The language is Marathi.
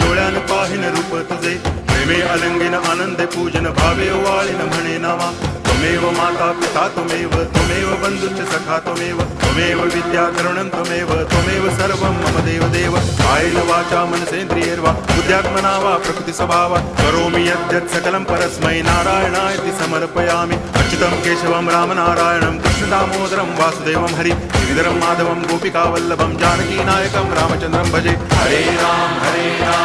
डोळ्यान पाहिन रूप तुझे प्रेमे अलंगिन आनंदे पूजन भावे वाळीन म्हणे नामा त्वमेव माता पिता त्वमेव बंधुश्च सखा त्वमेव विद्या द्रविणं त्वमेव सर्वं मम देव कायेन वाचा मनसेन्द्रियैर्वा बुद्ध्यात्मना वा प्रकृति स्वभावात् करोमि यद्यत् सकलं परस्मै नारायणायति समर्पयामि अच्युतं केशवं रामनारायणं कृष्णदामोदरं वासुदेवं हरि गिरिधरं माधवं गोपिकावल्लभं जानकीनायकं रामचन्द्रं भजे हरे राम